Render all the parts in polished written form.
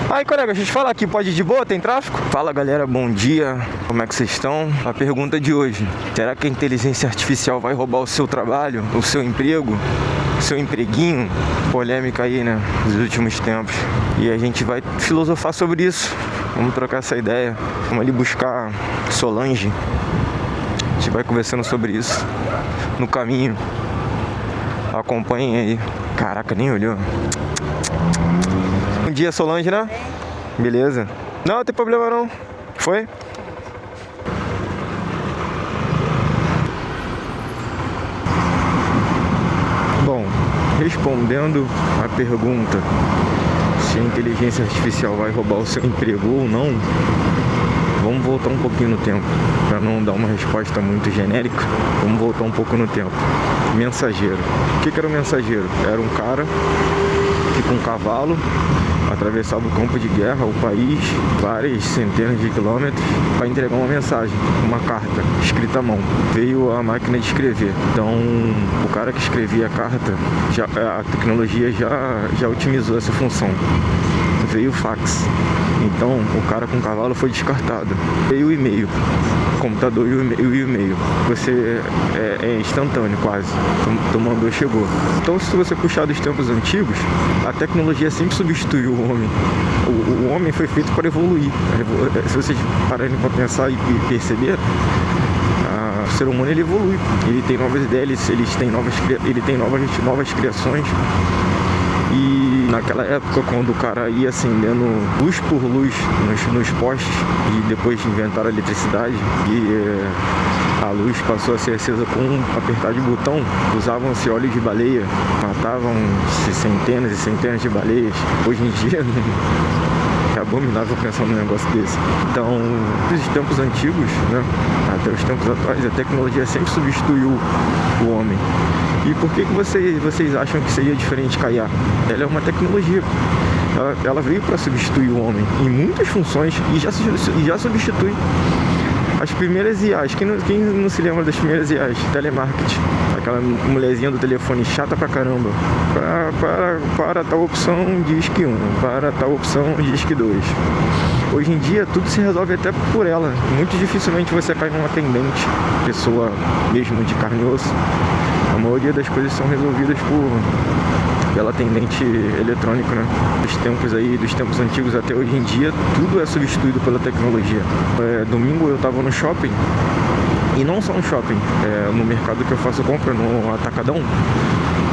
Aí, colega, deixa eu te falar aqui, pode ir de boa? Tem tráfico? Fala, galera, bom dia. Como é que vocês estão? A pergunta de hoje: será que a inteligência artificial vai roubar o seu trabalho, o seu emprego, o seu empreguinho? Polêmica aí, né, dos últimos tempos. E a gente vai filosofar sobre isso. Vamos trocar essa ideia. Vamos ali buscar Solange. A gente vai conversando sobre isso no caminho. Acompanhem aí. Caraca, nem olhou. Bom dia, Solange, né? Beleza. Não tem problema não. Foi? Bom, respondendo a pergunta se a inteligência artificial vai roubar o seu emprego ou não, vamos voltar um pouquinho no tempo, para não dar uma resposta muito genérica. Vamos voltar um pouco no tempo. Mensageiro. O que era o mensageiro? Era um cara que com um cavalo atravessava o campo de guerra, o país, várias centenas de quilômetros, para entregar uma mensagem, uma carta escrita à mão. Veio a máquina de escrever. Então, o cara que escrevia a carta, a tecnologia já otimizou essa função. Veio o fax. Então, o cara com o cavalo foi descartado. Veio o e-mail. O computador e o e-mail. Você é instantâneo quase. Tu mandou, chegou. Então, se você puxar dos tempos antigos, a tecnologia sempre substituiu o homem. O homem foi feito para evoluir. Se vocês pararem para pensar e perceber, o ser humano ele evolui. Ele tem novas ideias, ele tem novas criações. E naquela época, quando o cara ia acendendo luz por luz nos postes, e depois inventaram a eletricidade, e a luz passou a ser acesa com um apertar de botão, usavam-se óleo de baleia, matavam-se centenas e centenas de baleias. Hoje em dia é abominável pensar num negócio desse. Então, nos tempos antigos, né, até os tempos atuais, a tecnologia sempre substituiu o homem. E por que vocês acham que seria diferente com a IA? Ela é uma tecnologia. Ela veio para substituir o homem em muitas funções e já substitui. As primeiras IAs, quem não se lembra das primeiras IAs? Telemarketing. Aquela mulherzinha do telefone chata pra caramba. Para tal opção, disque 1. Para tal opção, disque 2. Hoje em dia, tudo se resolve até por ela. Muito dificilmente você cai num atendente, pessoa mesmo de carne e osso. A maioria das coisas são resolvidas pela atendente eletrônico, né? Dos tempos antigos até hoje em dia, tudo é substituído pela tecnologia. Domingo eu tava no shopping, e não só no shopping, no mercado que eu faço compra, no Atacadão,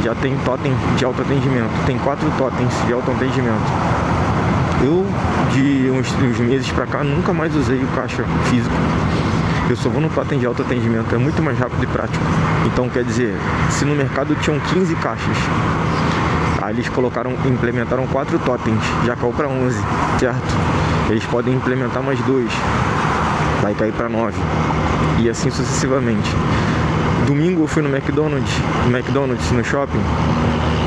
já tem totem de autoatendimento. Tem 4 totens de autoatendimento. Eu, de uns meses pra cá, nunca mais usei o caixa físico. Eu só vou no totem de autoatendimento, é muito mais rápido e prático. Então, quer dizer, se no mercado tinham 15 caixas, aí eles implementaram 4 totens, já caiu para 11, certo? Eles podem implementar mais 2, vai cair para 9, e assim sucessivamente. Domingo eu fui no McDonald's no shopping,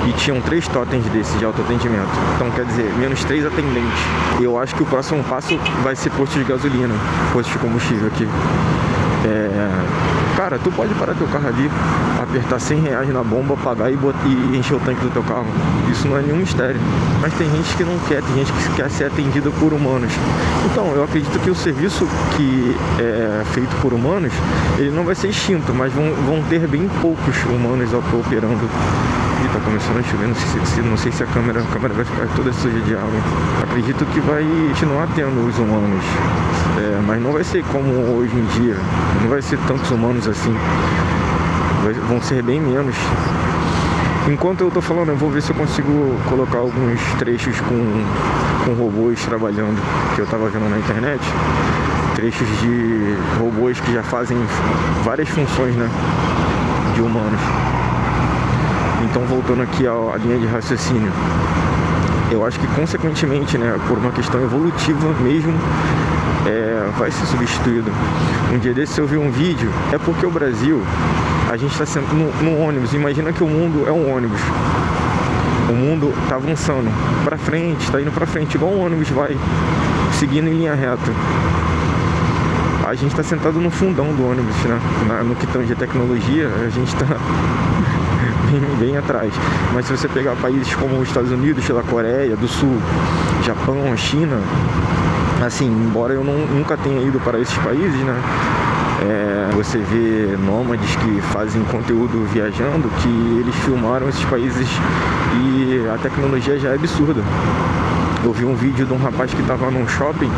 e tinham 3 totens desses de autoatendimento. Então, quer dizer, menos 3 atendentes. Eu acho que o próximo passo vai ser posto de gasolina, posto de combustível aqui. Cara, tu pode parar teu carro ali, apertar R$100 na bomba, pagar e encher o tanque do teu carro. Isso não é nenhum mistério. Mas tem gente que não quer, tem gente que quer ser atendida por humanos. Então, eu acredito que o serviço que é feito por humanos, ele não vai ser extinto, mas vão ter bem poucos humanos operando. E tá começando a chover, não sei se a câmera vai ficar toda suja de água. Acredito que vai continuar tendo os humanos, mas não vai ser como hoje em dia, não vai ser tantos humanos assim, vão ser bem menos. Enquanto eu tô falando, eu vou ver se eu consigo colocar alguns trechos com robôs trabalhando, que eu tava vendo na internet, trechos de robôs que já fazem várias funções, né, de humanos. Então, voltando aqui à linha de raciocínio, eu acho que consequentemente, né, por uma questão evolutiva mesmo, vai ser substituído. Um dia desse eu vi um vídeo, é porque o Brasil, a gente está sendo no ônibus, imagina que o mundo é um ônibus. O mundo está avançando para frente, está indo para frente, igual um ônibus vai, seguindo em linha reta. A gente está sentado no fundão do ônibus, né? No que tange a tecnologia, a gente está bem atrás. Mas se você pegar países como os Estados Unidos, a Coreia do Sul, Japão, a China, assim, embora eu nunca tenha ido para esses países, né? Você vê nômades que fazem conteúdo viajando, que eles filmaram esses países e a tecnologia já é absurda. Eu vi um vídeo de um rapaz que estava num shopping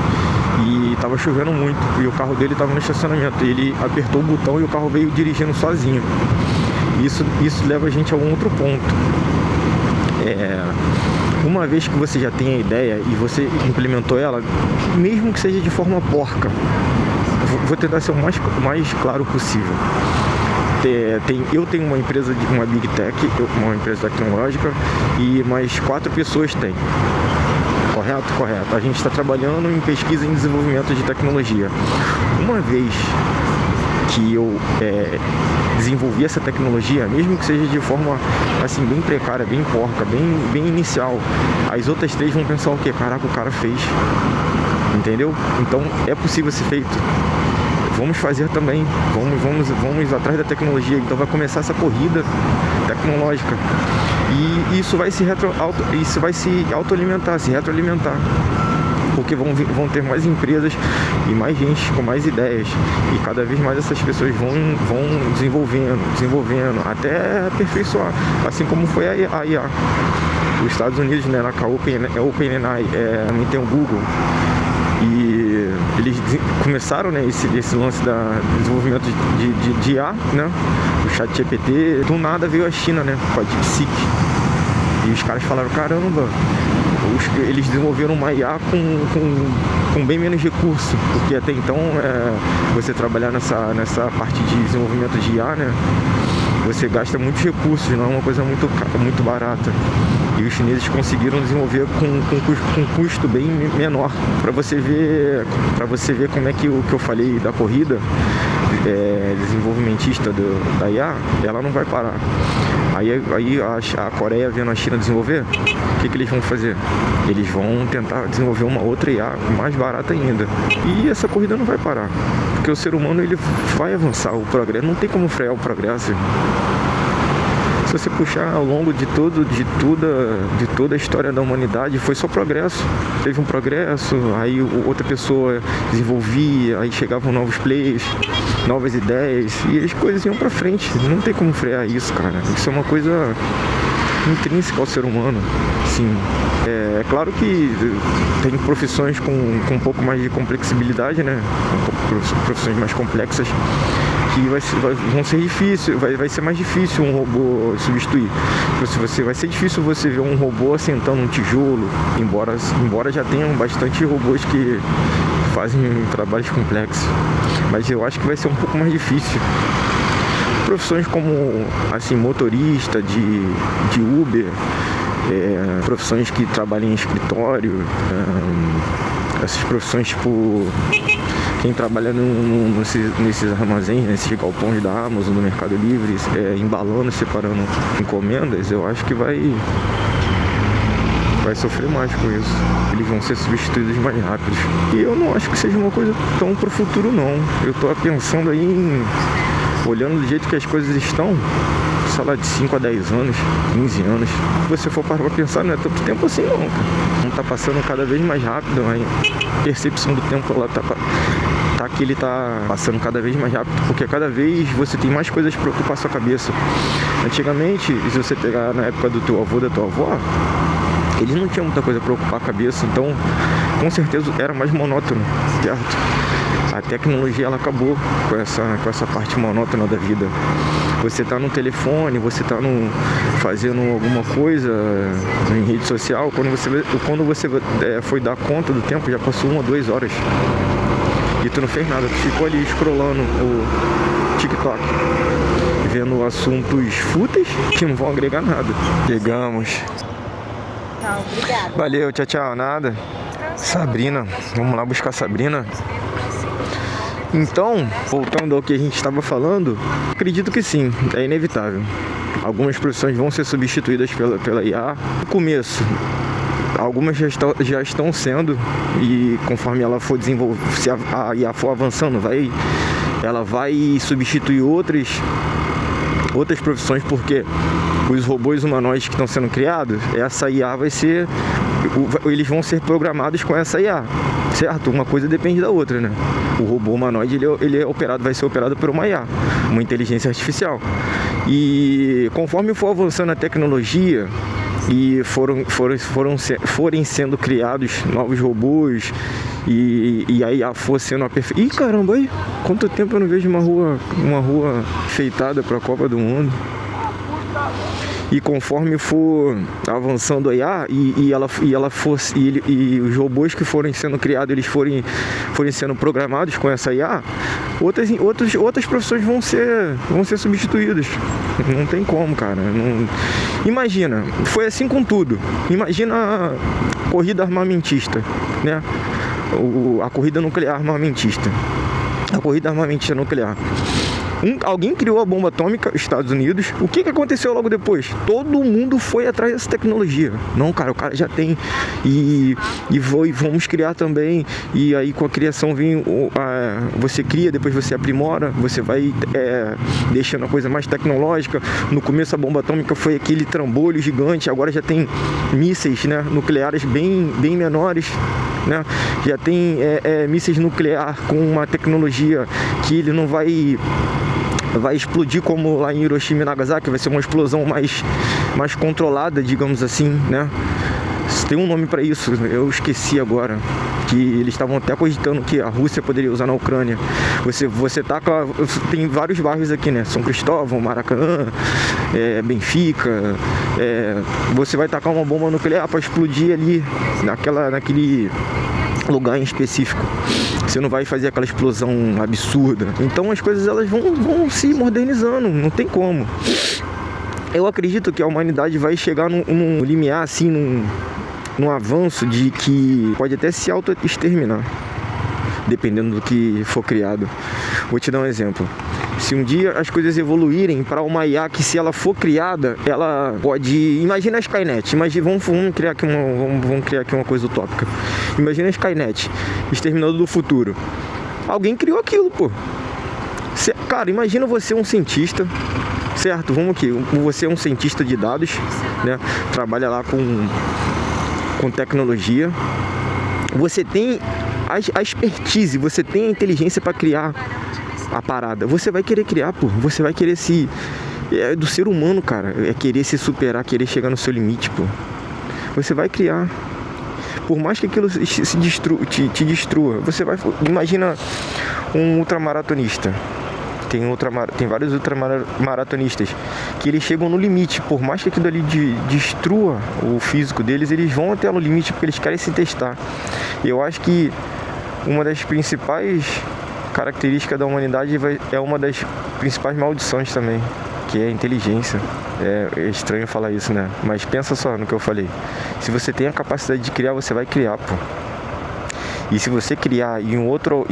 e estava chovendo muito e o carro dele estava no estacionamento. Ele apertou o botão e o carro veio dirigindo sozinho. Isso leva a gente a um outro ponto. Uma vez que você já tem a ideia e você implementou ela, mesmo que seja de forma porca, vou tentar ser o mais claro possível. Eu tenho uma empresa, uma Big Tech, uma empresa tecnológica, e mais 4 pessoas têm. Correto. A gente está trabalhando em pesquisa e desenvolvimento de tecnologia. Uma vez que eu desenvolvi essa tecnologia, mesmo que seja de forma assim bem precária, bem porca, bem inicial, as outras 3 vão pensar o quê? Caraca, o cara fez. Entendeu? Então é possível ser feito. Vamos fazer também. Vamos atrás da tecnologia. Então vai começar essa corrida tecnológica. E isso vai se autoalimentar, se retroalimentar. Porque vão ter mais empresas e mais gente com mais ideias. E cada vez mais essas pessoas vão desenvolvendo, até aperfeiçoar. Assim como foi a IA. Os Estados Unidos, né, com a OpenAI, também tem o Google. E eles começaram, né, esse lance do desenvolvimento de IA, né, o ChatGPT. Do nada veio a China, né, com a DeepSeek. E os caras falaram, caramba, eles desenvolveram uma IA com bem menos recurso, porque até então você trabalhar nessa parte de desenvolvimento de IA, né, você gasta muitos recursos, não é uma coisa muito barata. E os chineses conseguiram desenvolver com um custo bem menor. Para você ver como é que o que eu falei da corrida desenvolvimentista da IA, ela não vai parar. Aí a Coreia vendo a China desenvolver, o que eles vão fazer? Eles vão tentar desenvolver uma outra IA mais barata ainda. E essa corrida não vai parar, porque o ser humano ele vai avançar, o progresso, não tem como frear o progresso. Se você puxar ao longo de toda a história da humanidade, foi só progresso. Teve um progresso, aí outra pessoa desenvolvia, aí chegavam novos players, novas ideias, e as coisas iam pra frente. Não tem como frear isso, cara. Isso é uma coisa intrínseca ao ser humano. Sim. É claro que tem profissões com um pouco mais de complexibilidade, né? Profissões mais complexas, que vão ser difíceis, vai ser mais difícil um robô substituir. Vai ser difícil você ver um robô assentando um tijolo, embora já tenham bastante robôs que fazem trabalhos complexos. Mas eu acho que vai ser um pouco mais difícil. Profissões como assim, motorista de Uber, profissões que trabalham em escritório, essas profissões tipo quem trabalha nesses armazéns, nesses galpões da Amazon, do Mercado Livre, embalando, separando encomendas, eu acho que vai sofrer mais com isso. Eles vão ser substituídos mais rápidos. E eu não acho que seja uma coisa tão pro futuro, não. Eu tô pensando aí olhando do jeito que as coisas estão, sei lá, de 5 a 10 anos, 15 anos. Se você for parar pra pensar, não é tanto tempo assim não, cara. Não tá passando cada vez mais rápido, a percepção do tempo ela tá que ele tá passando cada vez mais rápido, porque cada vez você tem mais coisas pra ocupar sua cabeça. Antigamente, se você pegar na época do teu avô, da tua avó, eles não tinham muita coisa pra ocupar a cabeça, então com certeza era mais monótono, certo? A tecnologia ela acabou com essa parte monótona da vida. Você tá no telefone, você tá fazendo alguma coisa em rede social, quando você foi dar conta do tempo, já passou 1 ou 2 horas. E tu não fez nada, tu ficou ali scrollando o TikTok, vendo assuntos fúteis que não vão agregar nada. Chegamos. Tchau, obrigada. Valeu, tchau, nada. Sabrina, vamos lá buscar a Sabrina. Então, voltando ao que a gente estava falando, acredito que sim, é inevitável. Algumas profissões vão ser substituídas pela IA. No começo, algumas já estão sendo, e conforme ela for desenvolvendo, se a IA for avançando, ela vai substituir outras profissões, porque os robôs humanoides que estão sendo criados, essa IA vai ser... Eles vão ser programados com essa IA, certo? Uma coisa depende da outra, né? O robô humanoide, ele é operado, vai ser operado por uma IA, uma inteligência artificial. E conforme for avançando a tecnologia e forem sendo criados novos robôs e a IA for sendo aperfeiçoada... Ih, caramba, aí, quanto tempo eu não vejo uma rua feitada para a Copa do Mundo. E conforme for avançando a IA e os robôs que forem sendo criados, eles forem sendo programados com essa IA, outras profissões vão ser substituídas. Não tem como, cara. Não... Imagina, foi assim com tudo. Imagina a corrida armamentista, né? A corrida nuclear armamentista. A corrida armamentista nuclear. Alguém criou a bomba atômica, Estados Unidos. O que aconteceu logo depois? Todo mundo foi atrás dessa tecnologia. Não, cara, o cara já tem. E vamos criar também. E aí com a criação vem... você cria, depois você aprimora. Você vai deixando a coisa mais tecnológica. No começo a bomba atômica foi aquele trambolho gigante. Agora já tem mísseis, né, nucleares bem menores, né? Já tem mísseis nuclear com uma tecnologia que ele não vai explodir como lá em Hiroshima e Nagasaki, vai ser uma explosão mais controlada, digamos assim, né? Tem um nome para isso, eu esqueci agora, que eles estavam até cogitando que a Rússia poderia usar na Ucrânia. Você taca, tem vários bairros aqui, né? São Cristóvão, Maracanã, Benfica, você vai tacar uma bomba nuclear para explodir ali naquele lugar em específico. Você não vai fazer aquela explosão absurda. Então as coisas elas vão se modernizando, não tem como. Eu acredito que a humanidade vai chegar num limiar, assim, num avanço de que pode até se auto-exterminar, dependendo do que for criado. Vou te dar um exemplo. Se um dia as coisas evoluírem para uma IA que, se ela for criada, ela pode... Imagina a Skynet. Vamos criar aqui uma coisa utópica. Imagina a Skynet, Exterminador do Futuro. Alguém criou aquilo, pô. Cara, imagina você um cientista, certo? Vamos aqui. Você é um cientista de dados, né? Trabalha lá com tecnologia. Você tem a expertise, você tem a inteligência para criar a parada. Você vai querer criar, pô. Você vai querer se... É do ser humano, cara. É querer se superar, querer chegar no seu limite, pô. Você vai criar. Por mais que aquilo te destrua. Você vai... Imagina um ultramaratonista. Tem vários ultramaratonistas que eles chegam no limite. Por mais que aquilo ali destrua o físico deles, eles vão até o limite porque eles querem se testar. E eu acho que uma das principais característica da humanidade é uma das principais maldições também, que é a inteligência. É estranho falar isso, né? Mas pensa só no que eu falei. Se você tem a capacidade de criar, você vai criar, pô. E se você criar e um outro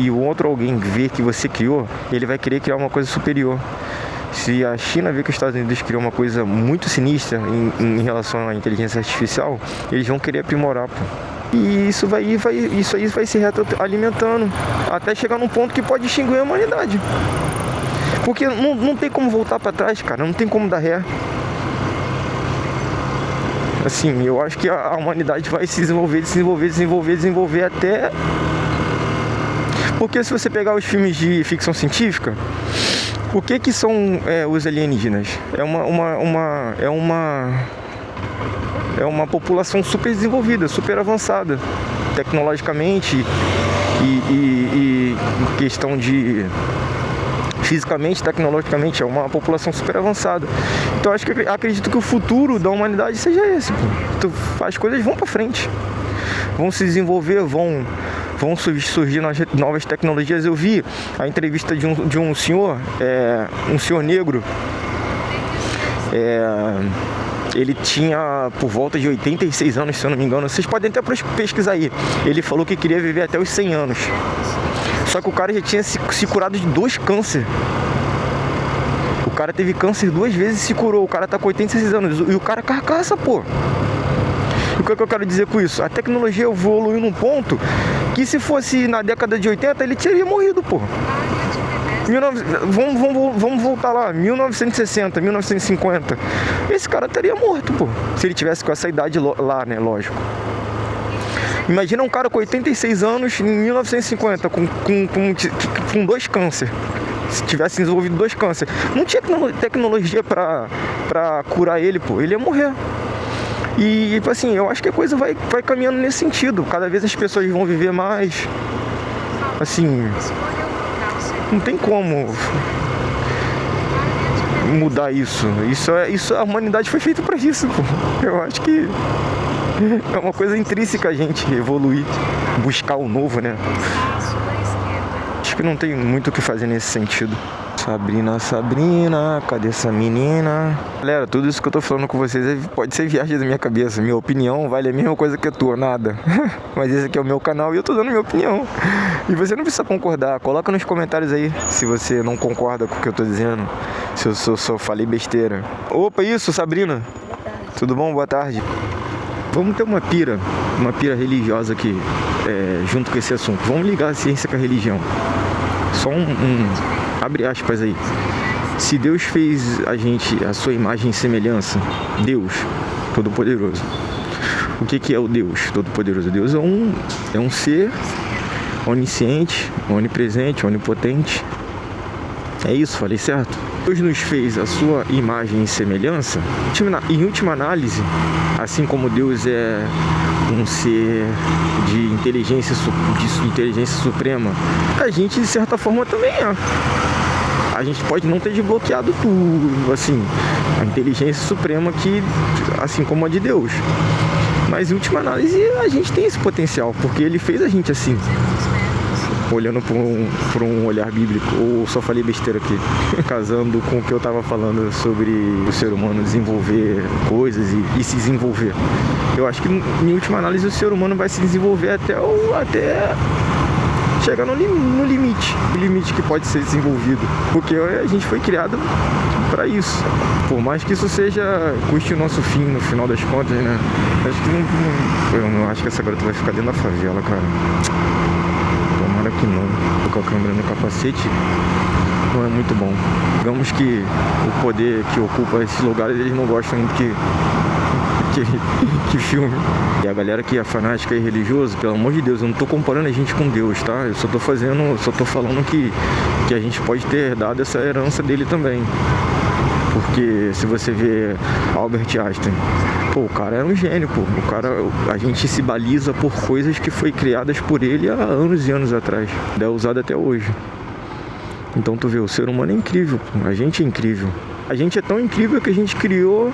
alguém ver que você criou, ele vai querer criar uma coisa superior. Se a China ver que os Estados Unidos criou uma coisa muito sinistra em relação à inteligência artificial, eles vão querer aprimorar, pô. E isso aí vai se retroalimentando até chegar num ponto que pode extinguir a humanidade. Porque não tem como voltar para trás, cara. Não tem como dar ré. Assim, eu acho que a humanidade vai se desenvolver até... Porque se você pegar os filmes de ficção científica, o que são os alienígenas? É uma população super desenvolvida, super avançada, tecnologicamente e questão de... Fisicamente, tecnologicamente, é uma população super avançada. Então acredito que o futuro da humanidade seja esse, pô. Então, as coisas vão pra frente, vão se desenvolver, vão surgir novas tecnologias. Eu vi a entrevista de um senhor, um senhor negro. Ele tinha por volta de 86 anos, se eu não me engano. Vocês podem até pesquisar aí. Ele falou que queria viver até os 100 anos. Só que o cara já tinha se curado de 2 cânceres. O cara teve câncer 2 vezes e se curou. O cara tá com 86 anos. E o cara é carcaça, pô. E o que eu quero dizer com isso? A tecnologia evoluiu num ponto que, se fosse na década de 80, ele teria morrido, pô. Vamos voltar lá, 1960, 1950. Esse cara estaria morto, pô. Se ele tivesse com essa idade lá, né, lógico. Imagina um cara com 86 anos em 1950, com 2 câncer. Se tivesse desenvolvido 2 câncer. Não tinha tecnologia pra curar ele, pô. Ele ia morrer. E, assim, eu acho que a coisa vai caminhando nesse sentido. Cada vez as pessoas vão viver mais. Assim, não tem como mudar isso. A humanidade foi feita pra isso, pô. Eu acho que é uma coisa intrínseca a gente evoluir, buscar o novo, né? Acho que não tem muito o que fazer nesse sentido. Sabrina, cadê essa menina? Galera, tudo isso que eu tô falando com vocês pode ser viagem da minha cabeça. Minha opinião vale a mesma coisa que a tua, nada. Mas esse aqui é o meu canal e eu tô dando minha opinião. E você não precisa concordar. Coloca nos comentários aí se você não concorda com o que eu tô dizendo. Se eu só falei besteira. Opa, isso, Sabrina. Boa tarde. Tudo bom? Boa tarde. Vamos ter uma pira religiosa aqui, junto com esse assunto. Vamos ligar a ciência com a religião. Só abre aspas aí. Se Deus fez a gente a sua imagem e semelhança, Deus Todo-Poderoso. O que é o Deus Todo-Poderoso? Deus é um ser onisciente, onipresente, onipotente. É isso, falei certo? Deus nos fez a sua imagem e semelhança. Em última análise, assim como Deus é um ser de inteligência suprema, a gente de certa forma também é. A gente pode não ter desbloqueado tudo, assim, a inteligência suprema que, assim como a de Deus. Mas em última análise a gente tem esse potencial, porque Ele fez a gente assim. Olhando por um olhar bíblico, ou só falei besteira aqui, casando com o que eu tava falando sobre o ser humano desenvolver coisas e se desenvolver. Eu acho que em última análise o ser humano vai se desenvolver até chegar no limite, o limite que pode ser desenvolvido, porque a gente foi criado para isso. Por mais que isso custe o nosso fim no final das contas, né? Eu não acho que essa garota vai ficar dentro da favela, cara. Tomara que não. Tô com a câmera no capacete, não é muito bom. Digamos que o poder que ocupa esses lugares, eles não gostam muito que filme. E a galera que é fanática e religiosa, pelo amor de Deus, eu não tô comparando a gente com Deus, tá? Eu só tô falando que a gente pode ter herdado essa herança dele também. Porque se você vê Albert Einstein, pô, o cara era um gênio, pô. A gente se baliza por coisas que foi criadas por ele há anos e anos atrás. É usado até hoje. Então tu vê, o ser humano é incrível, pô. A gente é incrível. A gente é tão incrível que a gente criou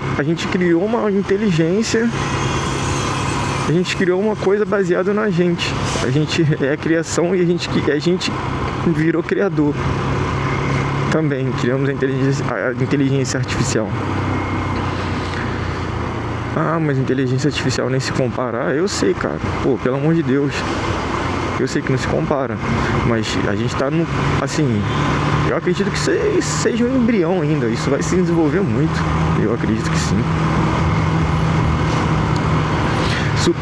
uma inteligência. A gente criou uma coisa baseada na gente. A gente é a criação e a gente virou criador. Também criamos a inteligência artificial. Ah, mas inteligência artificial nem se compara. Eu sei, cara. Pô, pelo amor de Deus. Eu sei que não se compara. Mas a gente tá no... Assim, eu acredito que seja um embrião ainda. Isso vai se desenvolver muito. Eu acredito que sim.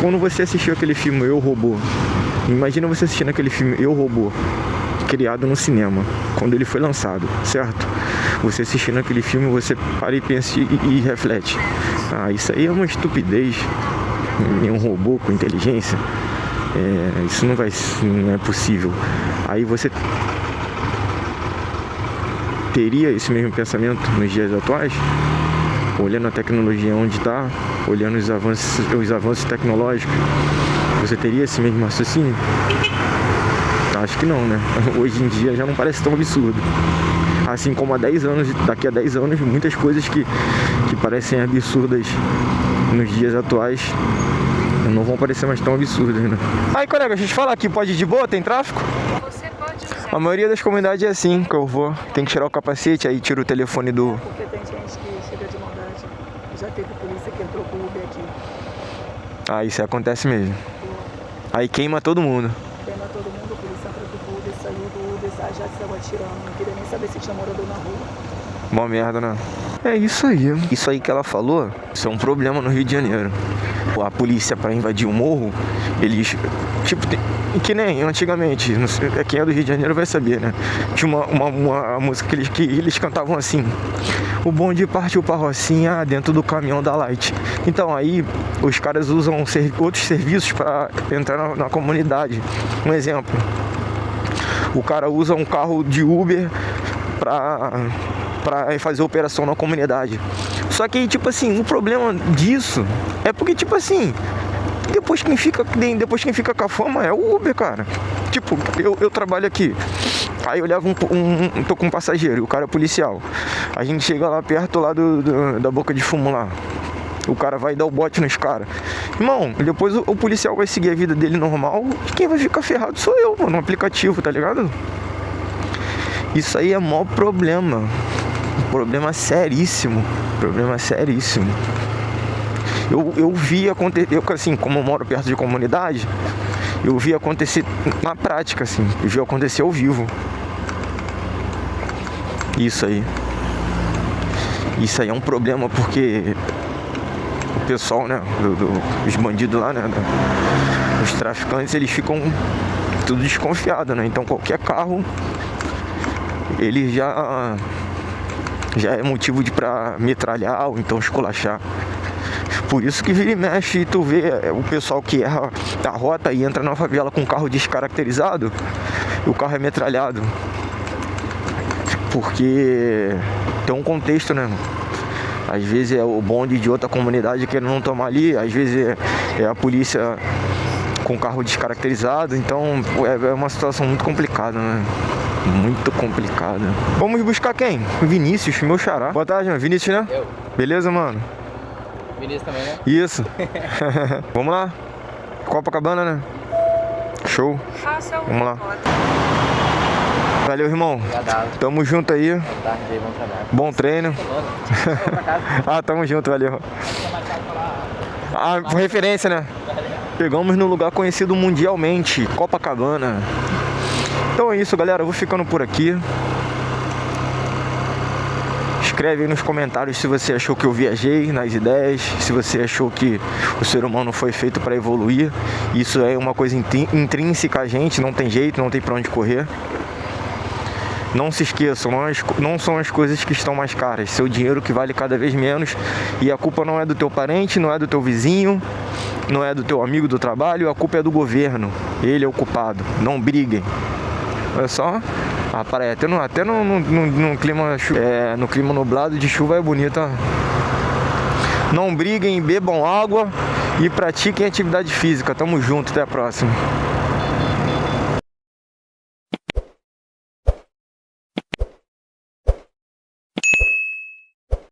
Quando você assistiu aquele filme Eu, Robô. Imagina você assistindo aquele filme Eu, Robô, criado no cinema, quando ele foi lançado, certo? Você assistindo aquele filme, você para e pensa e reflete. Ah, isso aí é uma estupidez. Um robô com inteligência. Isso não é possível. Aí você teria esse mesmo pensamento nos dias atuais? Olhando a tecnologia onde está, olhando os avanços tecnológicos, você teria esse mesmo raciocínio? Acho que não, né? Hoje em dia já não parece tão absurdo. Assim como daqui a 10 anos, muitas coisas que parecem absurdas nos dias atuais não vão parecer mais tão absurdas, né? Aí, colega, deixa eu te falar aqui, pode ir de boa? Tem tráfico? Você pode usar. A maioria das comunidades é assim, que eu vou. Tem que tirar o capacete, aí tira o telefone do... Porque tem gente que chega de maldade. Já teve polícia que entrou com o Uber aqui. Ah, isso acontece mesmo. Aí queima todo mundo. Queima todo mundo, a polícia entrou com o Uber, saiu do Uber, já saiu atirando. Não queria nem saber se tinha morador na rua. Mó merda, né? É isso aí. Isso aí que ela falou, isso é um problema no Rio de Janeiro. A polícia, pra invadir o morro, eles... Tipo, que nem antigamente, não sei, quem é do Rio de Janeiro vai saber, né? Tinha uma música que eles cantavam assim: o bonde partiu pra Rocinha dentro do caminhão da Light. Então aí os caras usam outros serviços pra entrar na comunidade. Um exemplo: o cara usa um carro de Uber pra fazer operação na comunidade. Só que, tipo assim, o problema disso é porque, tipo assim, depois quem fica com a fama é o Uber, cara. Tipo, eu trabalho aqui, aí eu levo tô com um passageiro, o cara é policial. A gente chega lá perto lá da boca de fumo lá, o cara vai dar o bote nos caras. Irmão, depois o policial vai seguir a vida dele normal, e quem vai ficar ferrado sou eu, mano, no aplicativo, tá ligado? Isso aí é maior problema. Problema seríssimo. Problema seríssimo. Eu vi acontecer, assim, como eu moro perto de comunidade, eu vi acontecer na prática, assim. Eu vi acontecer ao vivo. Isso aí. Isso aí é um problema porque o pessoal, né, os bandidos lá, né, os traficantes, eles ficam tudo desconfiado, né? Então qualquer carro, ele já é motivo pra metralhar ou então esculachar. Por isso que vira e mexe e tu vê o pessoal que erra a rota e entra na favela com um carro descaracterizado, e o carro é metralhado. Porque tem um contexto, né? Às vezes é o bonde de outra comunidade querendo não tomar ali, às vezes é a polícia com carro descaracterizado, então é uma situação muito complicada, né? Muito complicada. Vamos buscar quem? Vinícius, meu xará. Boa tarde, mano. Vinícius, né? Eu. Beleza, mano? Vinícius também, né? Isso. Vamos lá. Copacabana, né? Show. Vamos lá. Valeu, irmão. Obrigado. Tamo junto aí. Boa tarde aí, bom trabalho. Bom treino. Ah, tamo junto, valeu. Ah, por referência, né? Chegamos num lugar conhecido mundialmente, Copacabana. Então é isso, galera, eu vou ficando por aqui. Escreve aí nos comentários se você achou que eu viajei nas ideias, se você achou que o ser humano foi feito para evoluir. Isso é uma coisa intrínseca a gente, não tem jeito, não tem pra onde correr. Não se esqueçam, não são as coisas que estão mais caras, seu dinheiro que vale cada vez menos. E a culpa não é do teu parente, não é do teu vizinho, não é do teu amigo do trabalho, a culpa é do governo. Ele é o culpado. Não briguem. Olha só, a praia até no clima nublado de chuva é bonita. Não briguem, bebam água e pratiquem atividade física. Tamo junto, até a próxima.